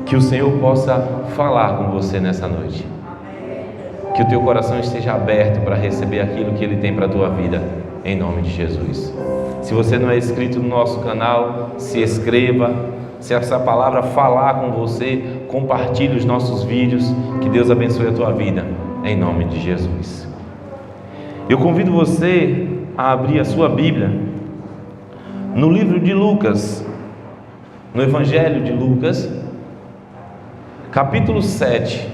Que o Senhor possa falar com você nessa noite. Que o teu coração esteja aberto para receber aquilo que Ele tem para a tua vida, em nome de Jesus. Se você não é inscrito no nosso canal, se inscreva. Se essa palavra falar com você, compartilhe os nossos vídeos. Que Deus abençoe a tua vida, em nome de Jesus. Eu convido você a abrir a sua Bíblia no livro de Lucas, no Evangelho de Lucas, capítulo 7,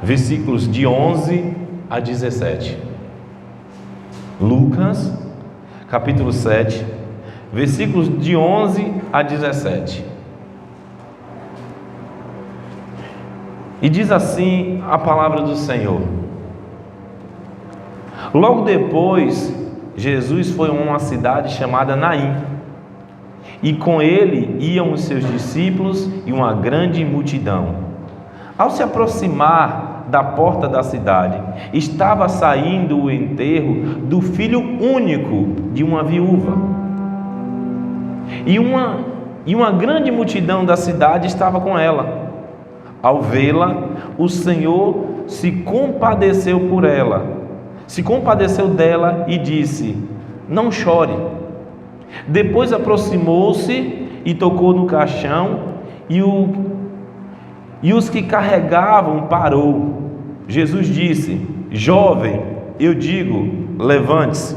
versículos de 11 a 17. Lucas, capítulo 7, versículos de 11 a 17. E diz assim a palavra do Senhor: Logo depois, Jesus foi a uma cidade chamada Naim, e com ele iam os seus discípulos e uma grande multidão. Ao se aproximar da porta da cidade, estava saindo o enterro do filho único de uma viúva. E uma grande multidão da cidade estava com ela. Ao vê-la, o Senhor se compadeceu dela e disse: Não chore. Depois aproximou-se e tocou no caixão, e os que carregavam parou. Jesus disse: Jovem, eu digo, levante-se.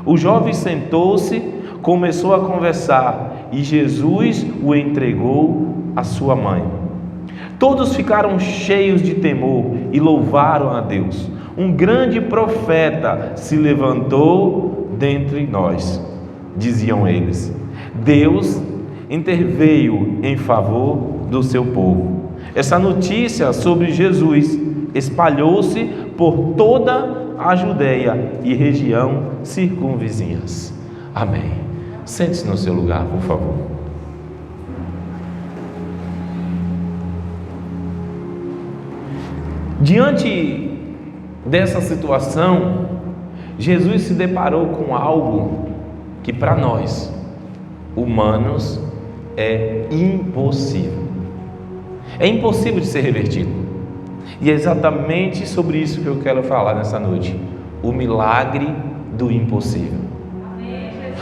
O jovem sentou-se, começou a conversar, e Jesus o entregou à sua mãe. Todos ficaram cheios de temor e louvaram a Deus. Um grande profeta se levantou dentre nós, diziam eles. Deus interveio em favor do seu povo. Essa notícia sobre Jesus espalhou-se por toda a Judeia e região circunvizinhas. Amém. Sente-se no seu lugar, por favor. Diante dessa situação, Jesus se deparou com algo que para nós, humanos, é impossível. É impossível de ser revertido. E é exatamente sobre isso que eu quero falar nessa noite. O milagre do impossível.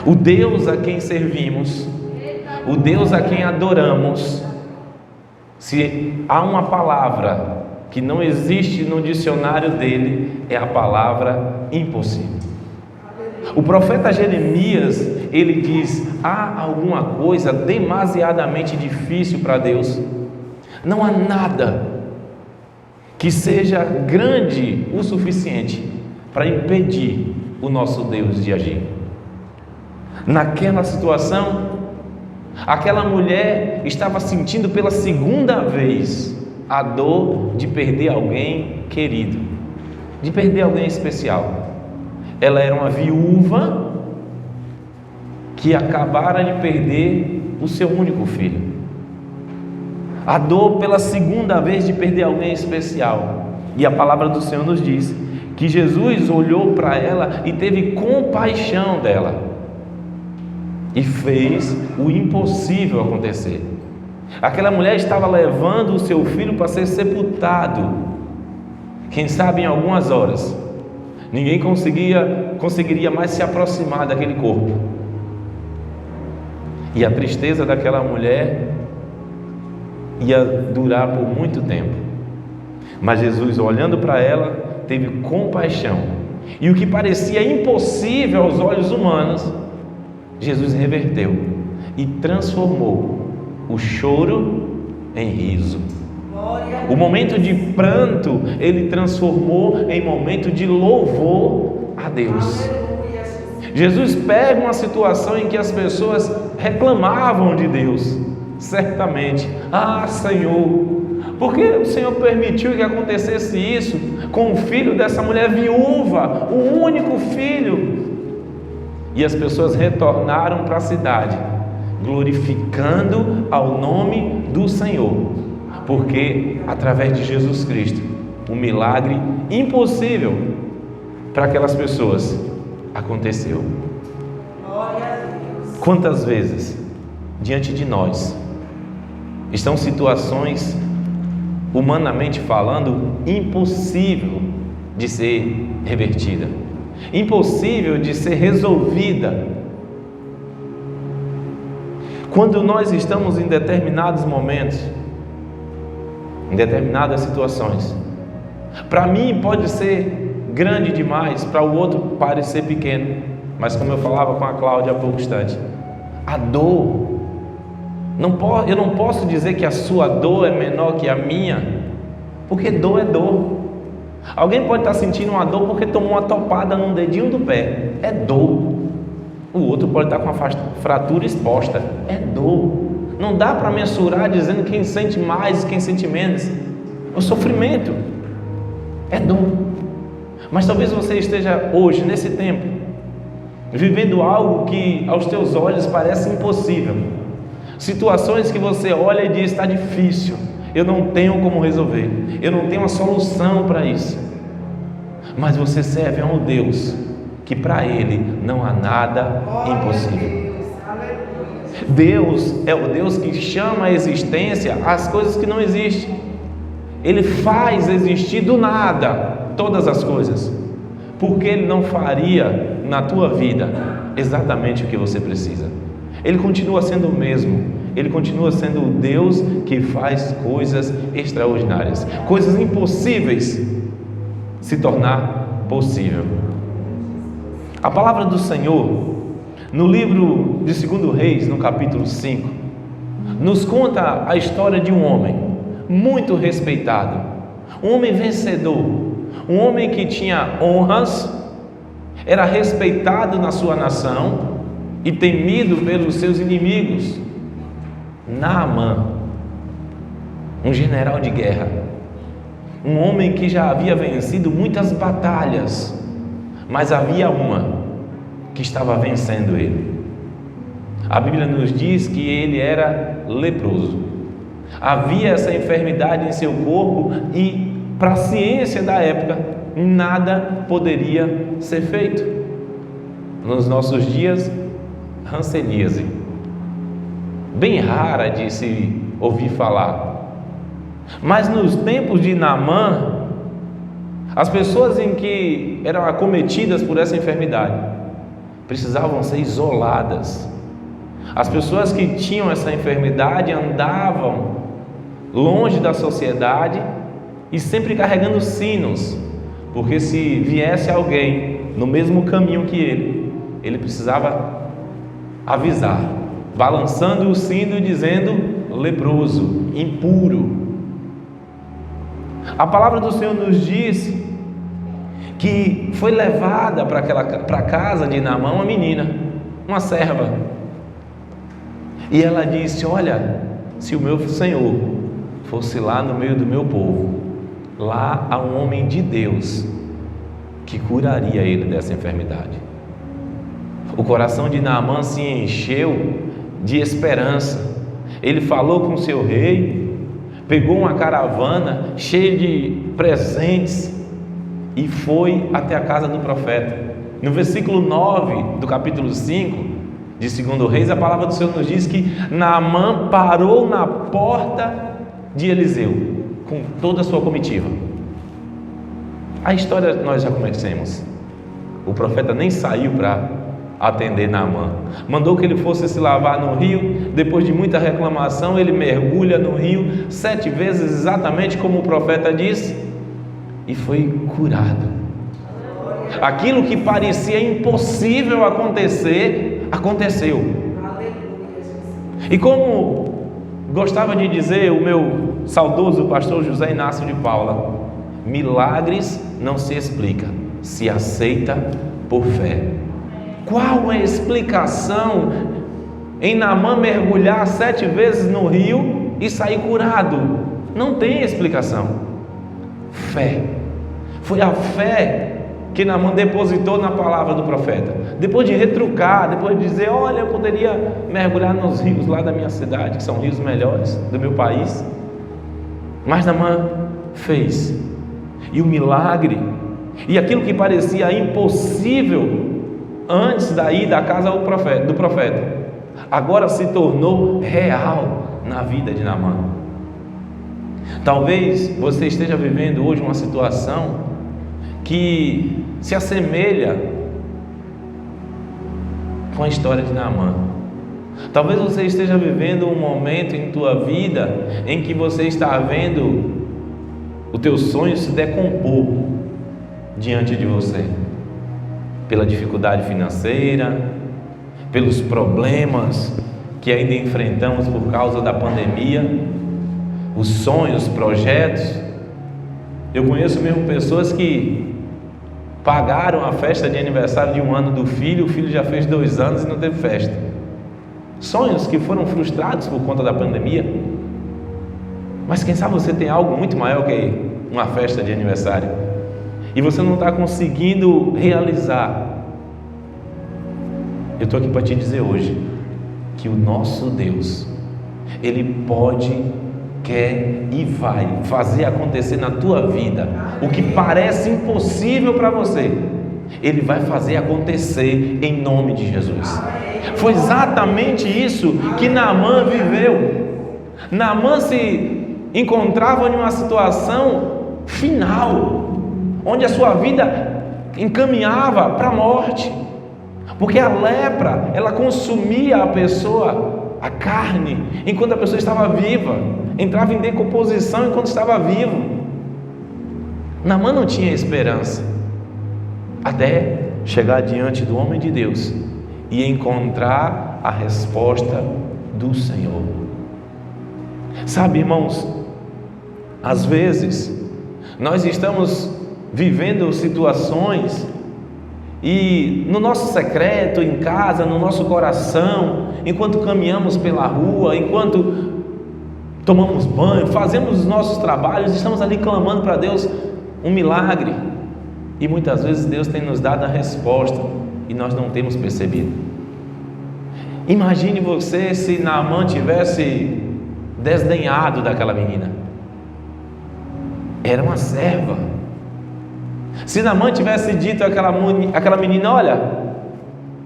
O Deus a quem servimos, o Deus a quem adoramos, se há uma palavra que não existe no dicionário dele, é a palavra impossível. O profeta Jeremias, ele diz: há alguma coisa demasiadamente difícil para Deus? Não há nada que seja grande o suficiente para impedir o nosso Deus de agir. Naquela situação, aquela mulher estava sentindo pela segunda vez a dor de perder alguém querido, de perder alguém especial. Ela era uma viúva que acabara de perder o seu único filho. A dor pela segunda vez de perder alguém especial. E a palavra do Senhor nos diz que Jesus olhou para ela e teve compaixão dela e fez o impossível acontecer. Aquela mulher estava levando o seu filho para ser sepultado. Quem sabe em algumas horas ninguém conseguiria mais se aproximar daquele corpo. E a tristeza daquela mulher ia durar por muito tempo. Mas Jesus, olhando para ela, teve compaixão. E o que parecia impossível aos olhos humanos, Jesus reverteu e transformou o choro em riso. O momento de pranto, ele transformou em momento de louvor a Deus. Jesus pega uma situação em que as pessoas reclamavam de Deus. Certamente: ah, Senhor, por que o Senhor permitiu que acontecesse isso com o filho dessa mulher viúva, o único filho? E as pessoas retornaram para a cidade, glorificando ao nome do Senhor, porque através de Jesus Cristo, um milagre impossível para aquelas pessoas aconteceu. Quantas vezes diante de nós Estão situações, humanamente falando, impossível de ser revertida, impossível de ser resolvida. Quando nós estamos em determinados momentos, em determinadas situações, para mim pode ser grande demais, para o outro parecer pequeno, mas como eu falava com a Cláudia há pouco instante, a dor, eu não posso dizer que a sua dor é menor que a minha, porque dor é dor. Alguém pode estar sentindo uma dor porque tomou uma topada num dedinho do pé, é dor. O outro pode estar com uma fratura exposta, é dor. Não dá para mensurar dizendo quem sente mais e quem sente menos. O sofrimento é dor. Mas talvez você esteja hoje, nesse tempo, vivendo algo que aos teus olhos parece impossível. Situações que você olha e diz: está difícil, eu não tenho como resolver, eu não tenho uma solução para isso. Mas você serve a um Deus que para Ele não há nada impossível. Deus é o Deus que chama à existência as coisas que não existem. Ele faz existir do nada todas as coisas, porque Ele não faria na tua vida exatamente o que você precisa. Ele continua sendo o mesmo, Ele continua sendo o Deus que faz coisas extraordinárias, coisas impossíveis se tornar possível. A palavra do Senhor, no livro de 2 Reis, no capítulo 5, nos conta a história de um homem muito respeitado, um homem vencedor, um homem que tinha honras, era respeitado na sua nação e temido pelos seus inimigos. Naamã, um general de guerra, um homem que já havia vencido muitas batalhas, mas havia uma que estava vencendo ele. A Bíblia nos diz que ele era leproso. Havia essa enfermidade em seu corpo e, para a ciência da época, nada poderia ser feito. Nos nossos dias, hanseníase, bem rara de se ouvir falar. Mas nos tempos de Naamã, as pessoas em que eram acometidas por essa enfermidade precisavam ser isoladas. As pessoas que tinham essa enfermidade andavam longe da sociedade e sempre carregando sinos, porque se viesse alguém no mesmo caminho que ele precisava avisar, balançando o sino e dizendo: leproso, impuro. A palavra do Senhor nos diz que foi levada para a casa de Naamã uma menina, uma serva, e ela disse: olha, se o meu Senhor fosse lá no meio do meu povo, lá há um homem de Deus que curaria ele dessa enfermidade. O coração de Naamã se encheu de esperança. Ele falou com seu rei, pegou uma caravana cheia de presentes e foi até a casa do profeta. No versículo 9 do capítulo 5 de 2 Reis, a palavra do Senhor nos diz que Naamã parou na porta de Eliseu com toda a sua comitiva. A história nós já conhecemos. O profeta nem saiu para atender Naamã, mandou que ele fosse se lavar no rio. Depois de muita reclamação, ele mergulha no rio 7 vezes, exatamente como o profeta disse, e foi curado. Aquilo que parecia impossível acontecer, aconteceu. E como gostava de dizer o meu saudoso pastor José Inácio de Paula, milagres não se explica, se aceita por fé. Qual é a explicação em Naamã mergulhar 7 vezes no rio e sair curado? Não tem explicação. Fé. Foi a fé que Naamã depositou na palavra do profeta. Depois de retrucar, depois de dizer: olha, eu poderia mergulhar nos rios lá da minha cidade, que são rios melhores do meu país. Mas Naamã fez. E o milagre, e aquilo que parecia impossível antes daí da casa do profeta, agora se tornou real. na vida de Naamã. Talvez você esteja vivendo hoje uma situação que se assemelha com a história de Naamã. Talvez você esteja vivendo um momento em tua vida em que você está vendo o teu sonho se decompor diante de você, pela dificuldade financeira, pelos problemas que ainda enfrentamos por causa da pandemia, os sonhos, projetos. Eu conheço mesmo pessoas que pagaram a festa de aniversário de 1 ano do filho, o filho já fez 2 anos e não teve festa. Sonhos que foram frustrados por conta da pandemia. Mas quem sabe você tem algo muito maior que uma festa de aniversário e você não está conseguindo realizar. Eu estou aqui para te dizer hoje que o nosso Deus, Ele pode, quer e vai fazer acontecer na tua vida o que parece impossível para você. Ele vai fazer acontecer em nome de Jesus. Foi exatamente isso que Naamã viveu. Naamã se encontrava em uma situação final, onde a sua vida encaminhava para a morte, porque a lepra, ela consumia a pessoa, a carne, enquanto a pessoa estava viva, entrava em decomposição enquanto estava vivo. Naamã não tinha esperança, até chegar diante do homem de Deus e encontrar a resposta do Senhor. Sabe, irmãos, às vezes nós estamos vivendo situações e no nosso secreto, em casa, no nosso coração, enquanto caminhamos pela rua, enquanto tomamos banho, fazemos os nossos trabalhos, estamos ali clamando para Deus um milagre, e muitas vezes Deus tem nos dado a resposta e nós não temos percebido. Imagine você se Naamã tivesse desdenhado daquela menina. Era uma serva. Se Naamã tivesse dito àquela menina: olha,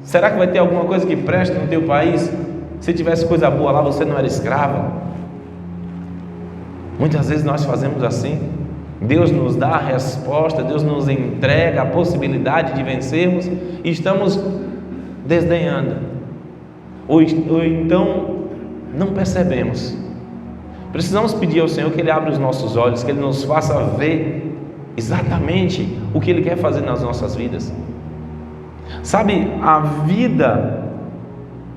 será que vai ter alguma coisa que preste no teu país? Se tivesse coisa boa lá, você não era escrava. Muitas vezes nós fazemos assim. Deus nos dá a resposta, Deus nos entrega a possibilidade de vencermos e estamos desdenhando, ou então não percebemos. Precisamos pedir ao Senhor que Ele abra os nossos olhos, que Ele nos faça ver exatamente o que Ele quer fazer nas nossas vidas. Sabe, a vida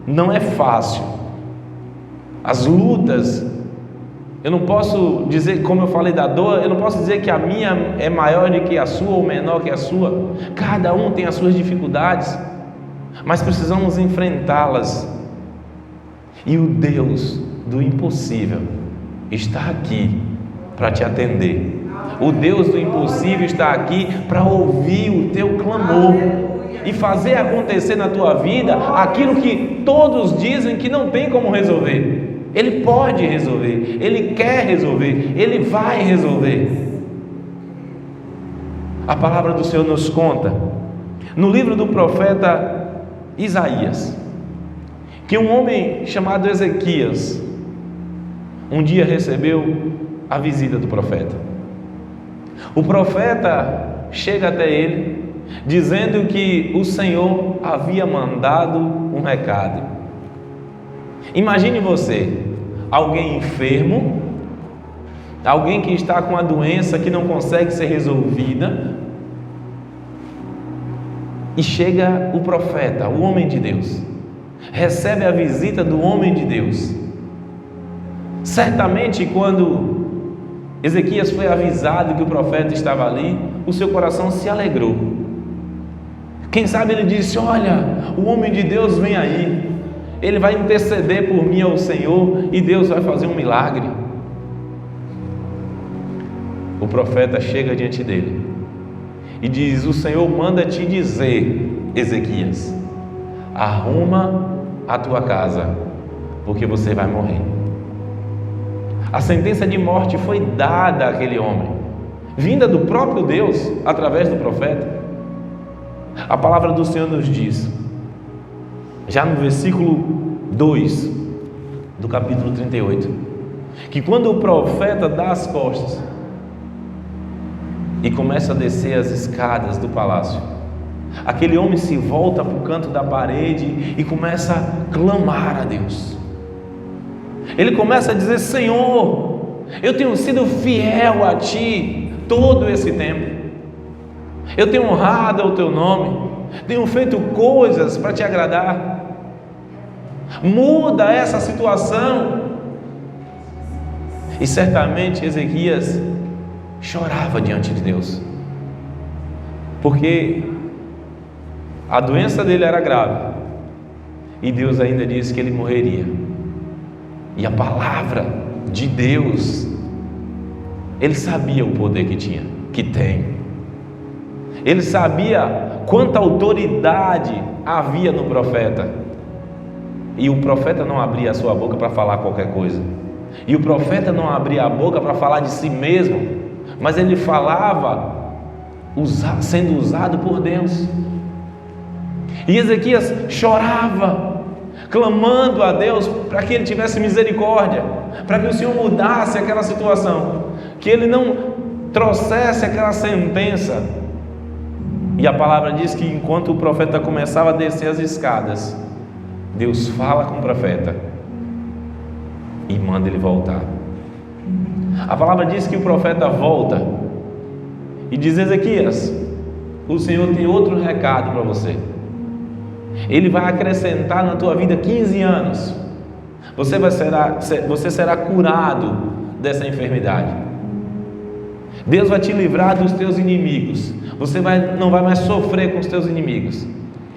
não é fácil. As lutas, eu não posso dizer, como eu falei da dor, eu não posso dizer que a minha é maior do que a sua ou menor que a sua. Cada um tem as suas dificuldades, mas precisamos enfrentá-las. E o Deus do impossível está aqui para te atender. O Deus do impossível está aqui para ouvir o teu clamor e fazer acontecer na tua vida aquilo que todos dizem que não tem como resolver. Ele pode resolver, Ele quer resolver, Ele vai resolver. A palavra do Senhor nos conta, no livro do profeta Isaías, que um homem chamado Ezequias um dia recebeu a visita do profeta. O profeta chega até ele dizendo que o Senhor havia mandado um recado. Imagine você, alguém enfermo, alguém que está com uma doença que não consegue ser resolvida, e chega o profeta, o homem de Deus, recebe a visita do homem de Deus. Certamente, quando Ezequias foi avisado que o profeta estava ali, o seu coração se alegrou. Quem sabe ele disse: olha, o homem de Deus vem aí, ele vai interceder por mim ao Senhor e Deus vai fazer um milagre. O profeta chega diante dele e diz: o Senhor manda te dizer, Ezequias, arruma a tua casa, porque você vai morrer. A sentença de morte foi dada àquele homem, vinda do próprio Deus, através do profeta. A palavra do Senhor nos diz, já no versículo 2 do capítulo 38, que quando o profeta dá as costas e começa a descer as escadas do palácio, aquele homem se volta para o canto da parede e começa a clamar a Deus. Ele começa a dizer: Senhor, eu tenho sido fiel a Ti todo esse tempo, eu tenho honrado o Teu nome, tenho feito coisas para Te agradar. Muda essa situação. E certamente Ezequias chorava diante de Deus, porque a doença dele era grave e Deus ainda disse que ele morreria. E a palavra de Deus, ele sabia o poder que tem. Ele sabia quanta autoridade havia no profeta. E o profeta não abria a sua boca para falar qualquer coisa. E o profeta não abria a boca para falar de si mesmo, mas ele falava sendo usado por Deus. E Ezequias chorava, clamando a Deus para que ele tivesse misericórdia, para que o Senhor mudasse aquela situação, que ele não trouxesse aquela sentença. E a palavra diz que enquanto o profeta começava a descer as escadas, Deus fala com o profeta e manda ele voltar. A palavra diz que o profeta volta e diz: Ezequias, o Senhor tem outro recado para você. Ele vai acrescentar na tua vida 15 anos. Você será curado dessa enfermidade. Deus vai te livrar dos teus inimigos. Você não vai mais sofrer com os teus inimigos.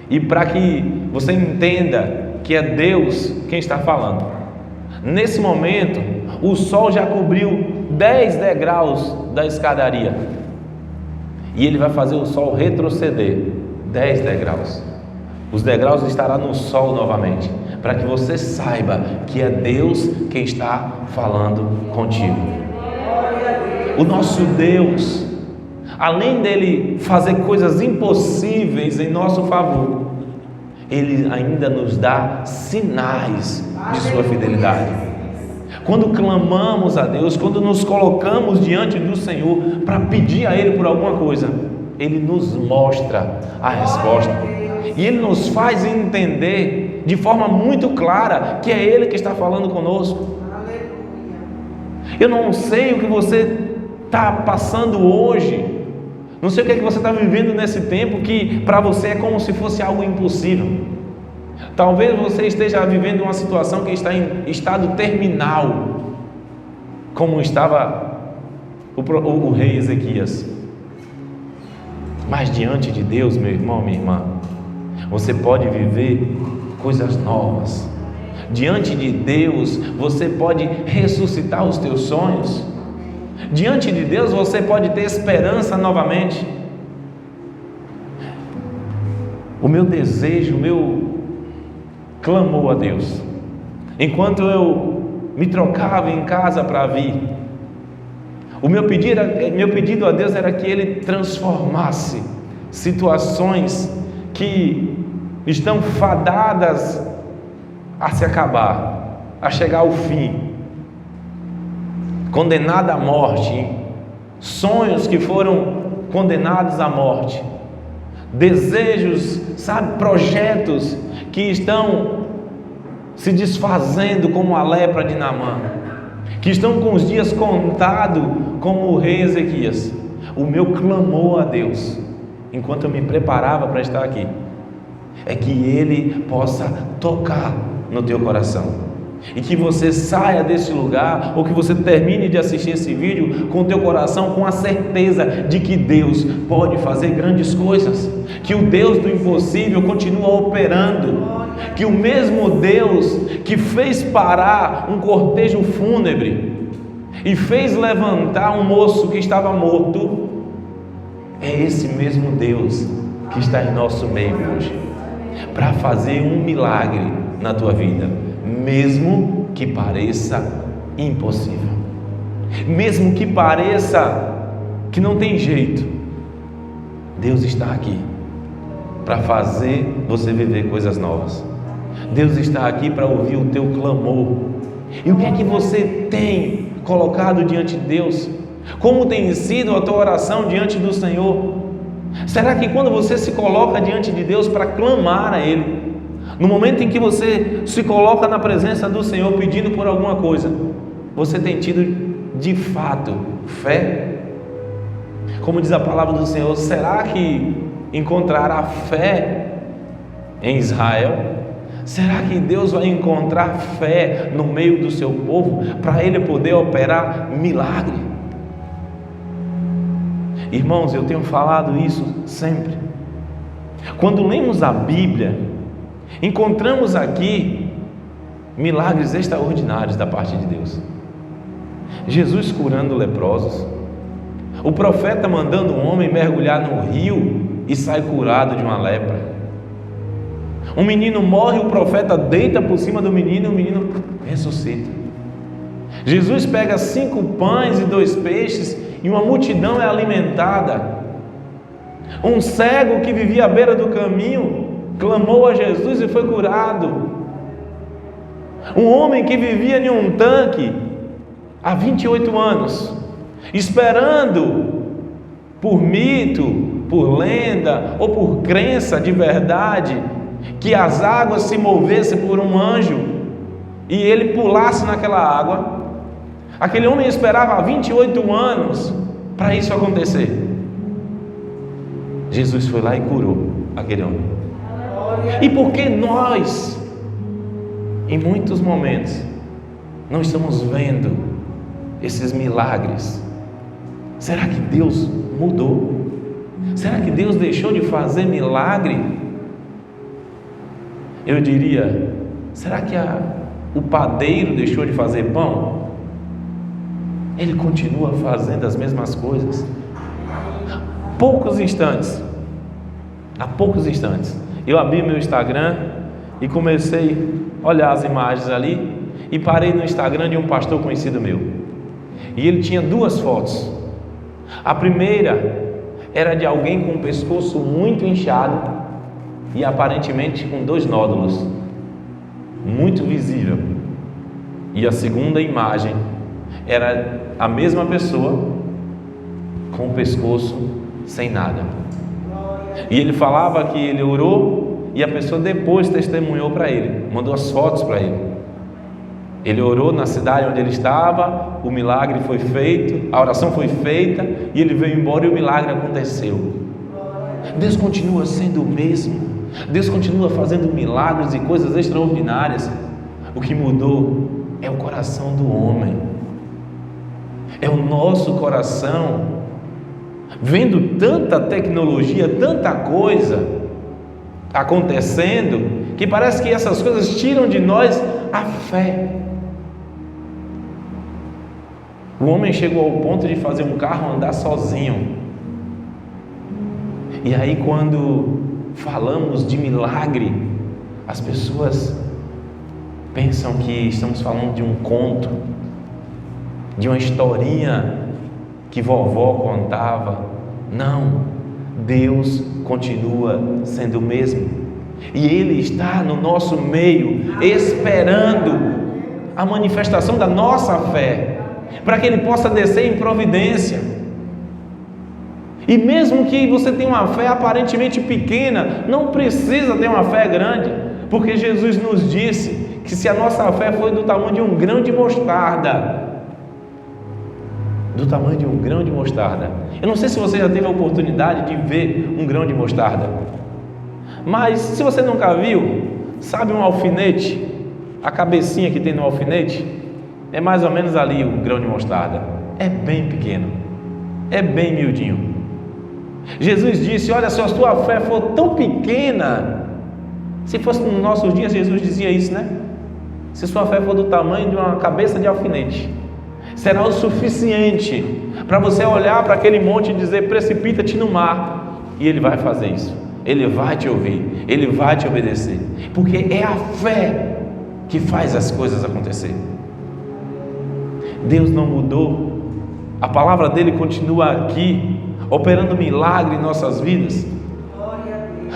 E para que você entenda que é Deus quem está falando, nesse momento o sol já cobriu 10 degraus da escadaria, e ele vai fazer o sol retroceder 10 degraus. Os degraus estarão no sol novamente, para que você saiba que é Deus quem está falando contigo. O nosso Deus, além dele fazer coisas impossíveis em nosso favor, ele ainda nos dá sinais de sua fidelidade. Quando clamamos a Deus, quando nos colocamos diante do Senhor para pedir a Ele por alguma coisa, Ele nos mostra a resposta. E Ele nos faz entender de forma muito clara que é Ele que está falando conosco. Eu não sei o que você está passando hoje, não sei o que é que você está vivendo nesse tempo que para você é como se fosse algo impossível. Talvez você esteja vivendo uma situação que está em estado terminal, como estava o rei Ezequias. Mas diante de Deus, meu irmão, minha irmã, você pode viver coisas novas. Diante de Deus, você pode ressuscitar os teus sonhos. Diante de Deus, você pode ter esperança novamente. O meu desejo, o meu clamor a Deus, enquanto eu me trocava em casa para vir, o meu pedido a Deus era que Ele transformasse situações que estão fadadas a se acabar, a chegar ao fim, condenada à morte, sonhos que foram condenados à morte, desejos, projetos que estão se desfazendo como a lepra de Naamã, que estão com os dias contados como o rei Ezequias. O meu clamor a Deus, enquanto eu me preparava para estar aqui, é que Ele possa tocar no teu coração, e que você saia desse lugar, ou que você termine de assistir esse vídeo com o teu coração com a certeza de que Deus pode fazer grandes coisas, que o Deus do impossível continua operando, que o mesmo Deus que fez parar um cortejo fúnebre e fez levantar um moço que estava morto, é esse mesmo Deus que está em nosso meio hoje, para fazer um milagre na tua vida, mesmo que pareça impossível, mesmo que pareça que não tem jeito. Deus está aqui para fazer você viver coisas novas. Deus está aqui para ouvir o teu clamor. E o que é que você tem colocado diante de Deus? Como tem sido a tua oração diante do Senhor? Será que quando você se coloca diante de Deus para clamar a Ele, no momento em que você se coloca na presença do Senhor pedindo por alguma coisa, você tem tido de fato fé? Como diz a palavra do Senhor, será que encontrará fé em Israel? Será que Deus vai encontrar fé no meio do seu povo para Ele poder operar milagre? Irmãos, eu tenho falado isso sempre. Quando lemos a Bíblia, encontramos aqui milagres extraordinários da parte de Deus. Jesus curando leprosos, o profeta mandando um homem mergulhar no rio e sai curado de uma lepra. Um menino morre, o profeta deita por cima do menino e o menino ressuscita. Jesus pega 5 pães e 2 peixes e uma multidão é alimentada. Um cego que vivia à beira do caminho clamou a Jesus e foi curado. Um homem que vivia em um tanque há 28 anos, esperando por mito, por lenda ou por crença de verdade, que as águas se movessem por um anjo e ele pulasse naquela água. Aquele homem esperava há 28 anos para isso acontecer. Jesus foi lá e curou aquele homem. E por que nós, em muitos momentos, não estamos vendo esses milagres? Será que Deus mudou? Será que Deus deixou de fazer milagre? Eu diria, será que o padeiro deixou de fazer pão? Ele continua fazendo as mesmas coisas. Há poucos instantes, eu abri meu Instagram e comecei a olhar as imagens ali e parei no Instagram de um pastor conhecido meu. E ele tinha 2 fotos. A primeira era de alguém com o pescoço muito inchado e aparentemente com 2 nódulos, muito visível. E a segunda imagem era a mesma pessoa com o pescoço sem nada. E ele falava que ele orou e a pessoa depois testemunhou para ele, mandou as fotos para ele. Ele orou na cidade onde ele estava, o milagre foi feito, a oração foi feita e ele veio embora e o milagre aconteceu. Deus continua sendo o mesmo. Deus continua fazendo milagres e coisas extraordinárias. O que mudou é o coração do homem. É o nosso coração vendo tanta tecnologia, tanta coisa acontecendo, que parece que essas coisas tiram de nós a fé. O homem chegou ao ponto de fazer um carro andar sozinho. E aí, quando falamos de milagre, as pessoas pensam que estamos falando de um conto, de uma historinha que vovó contava. Não, Deus continua sendo o mesmo e Ele está no nosso meio, esperando a manifestação da nossa fé, para que Ele possa descer em providência. E mesmo que você tenha uma fé aparentemente pequena, não precisa ter uma fé grande, porque Jesus nos disse que se a nossa fé for do tamanho de um grão de mostarda, do tamanho de um grão de mostarda. Eu não sei se você já teve a oportunidade de ver um grão de mostarda, mas se você nunca viu, sabe um alfinete? A cabecinha que tem no alfinete é mais ou menos ali o grão de mostarda. É bem pequeno, é bem miudinho. Jesus disse: olha, se a sua fé for tão pequena, se fosse nos nossos dias, Jesus dizia isso, né? Se sua fé for do tamanho de uma cabeça de alfinete, será o suficiente para você olhar para aquele monte e dizer: precipita-te no mar, e Ele vai fazer isso. Ele vai te ouvir, Ele vai te obedecer, porque é a fé que faz as coisas acontecer. Deus não mudou, a palavra dele continua aqui, operando milagre em nossas vidas.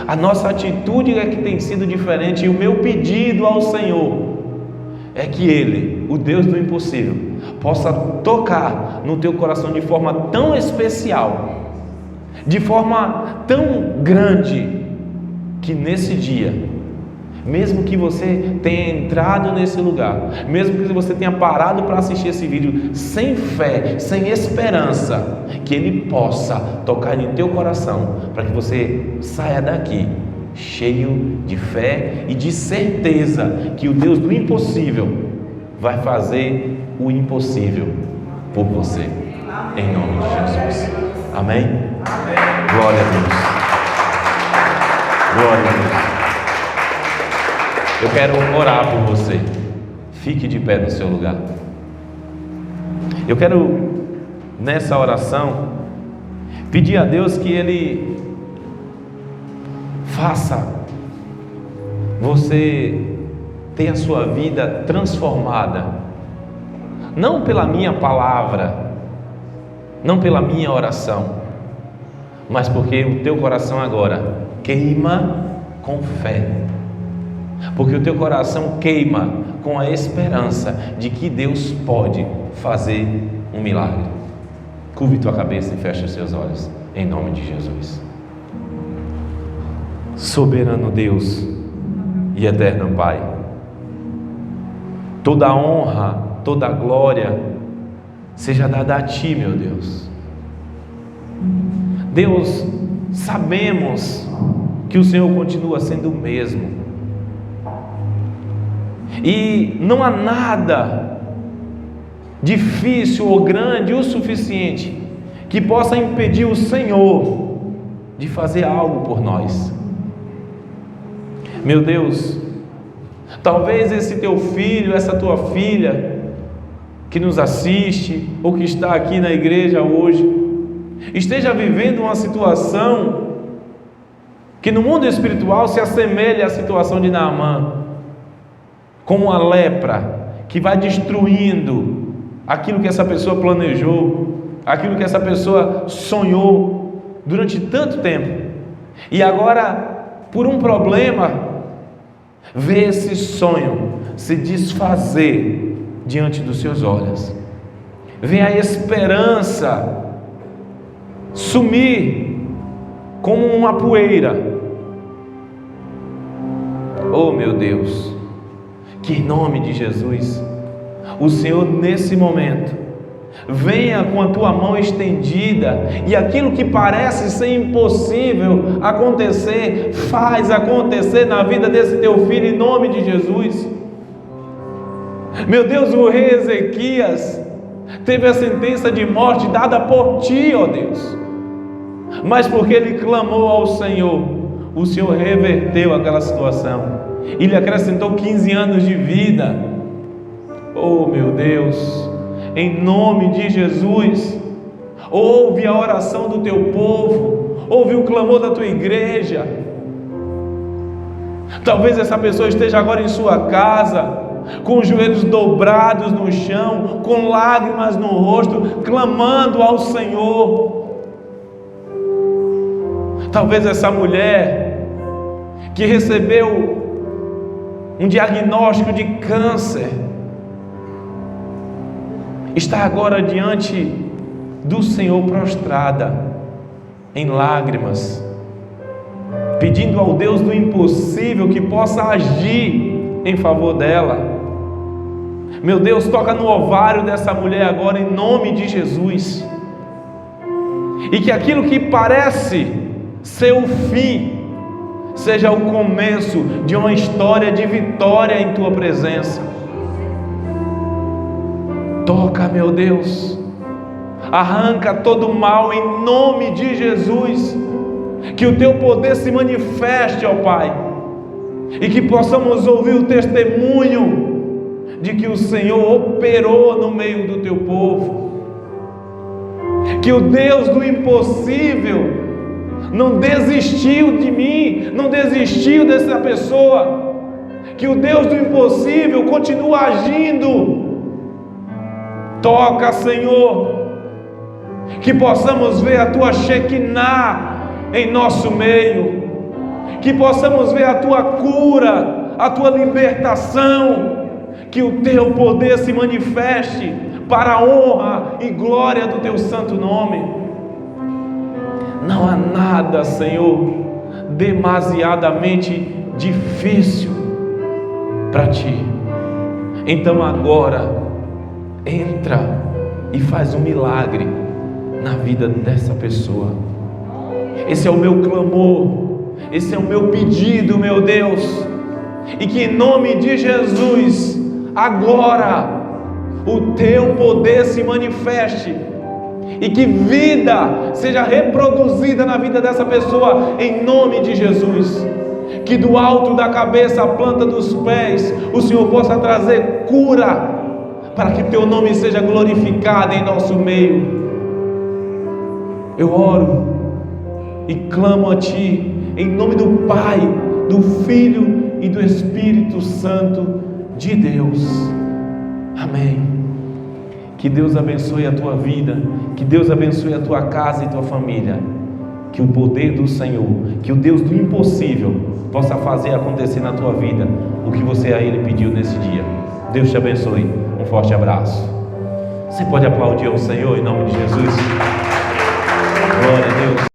A nossa atitude é que tem sido diferente, e o meu pedido ao Senhor é que Ele, o Deus do impossível, possa tocar no teu coração de forma tão especial, de forma tão grande, que nesse dia, mesmo que você tenha entrado nesse lugar, mesmo que você tenha parado para assistir esse vídeo sem fé, sem esperança, que Ele possa tocar no teu coração, para que você saia daqui cheio de fé e de certeza que o Deus do impossível vai fazer o impossível por você, em nome de Jesus. Amém? Glória a Deus. Glória a Deus. Eu quero orar por você. Fique de pé no seu lugar. Eu quero, nessa oração, pedir a Deus que Ele faça você ter a sua vida transformada, não pela minha palavra, não pela minha oração, mas porque o teu coração agora queima com fé, porque o teu coração queima com a esperança de que Deus pode fazer um milagre. Curve tua cabeça e feche os seus olhos, em nome de Jesus. Soberano Deus e eterno Pai, toda a honra, toda a glória seja dada a Ti, meu Deus. Deus, sabemos que o Senhor continua sendo o mesmo, e não há nada difícil ou grande o suficiente que possa impedir o Senhor de fazer algo por nós. Meu Deus, talvez esse teu filho, essa tua filha que nos assiste ou que está aqui na igreja hoje, esteja vivendo uma situação que no mundo espiritual se assemelha à situação de Naamã, como uma lepra que vai destruindo aquilo que essa pessoa planejou, aquilo que essa pessoa sonhou durante tanto tempo, e agora, por um problema, vê esse sonho se desfazer diante dos seus olhos, vê a esperança sumir como uma poeira. Oh meu Deus, que em nome de Jesus, o Senhor nesse momento venha com a tua mão estendida, e aquilo que parece ser impossível acontecer, faz acontecer na vida desse teu filho, em nome de Jesus. Meu Deus, o rei Ezequias teve a sentença de morte dada por Ti, ó Deus, mas porque ele clamou ao Senhor, o Senhor reverteu aquela situação e lhe acrescentou 15 anos de vida. Oh meu Deus, em nome de Jesus, ouve a oração do teu povo, ouve o clamor da tua igreja. Talvez essa pessoa esteja agora em sua casa, com os joelhos dobrados no chão, com lágrimas no rosto, clamando ao Senhor. Talvez essa mulher que recebeu um diagnóstico de câncer está agora diante do Senhor prostrada, em lágrimas, pedindo ao Deus do impossível que possa agir em favor dela. Meu Deus, toca no ovário dessa mulher agora, em nome de Jesus, e que aquilo que parece ser o fim seja o começo de uma história de vitória em tua presença. Toca, meu Deus, arranca todo o mal em nome de Jesus, que o teu poder se manifeste, ó Pai, e que possamos ouvir o testemunho de que o Senhor operou no meio do teu povo, que o Deus do impossível não desistiu de mim, não desistiu dessa pessoa, que o Deus do impossível continua agindo. Toca, Senhor, que possamos ver a tua Shekinah em nosso meio, que possamos ver a tua cura, a tua libertação, que o teu poder se manifeste para a honra e glória do teu santo nome. Não há nada, Senhor, demasiadamente difícil para ti. Então agora entra e faz um milagre na vida dessa pessoa. Esse é o meu clamor, esse é o meu pedido, meu Deus, e que em nome de Jesus agora o teu poder se manifeste e que vida seja reproduzida na vida dessa pessoa em nome de Jesus. Que do alto da cabeça à planta dos pés o Senhor possa trazer cura, para que teu nome seja glorificado em nosso meio. Eu oro e clamo a ti em nome do Pai, do Filho e do Espírito Santo de Deus. Amém. Que Deus abençoe a tua vida, que Deus abençoe a tua casa e tua família. Que o poder do Senhor, que o Deus do impossível possa fazer acontecer na tua vida o que você a Ele pediu nesse dia. Deus te abençoe. Um forte abraço. Você pode aplaudir ao Senhor em nome de Jesus? Glória a Deus.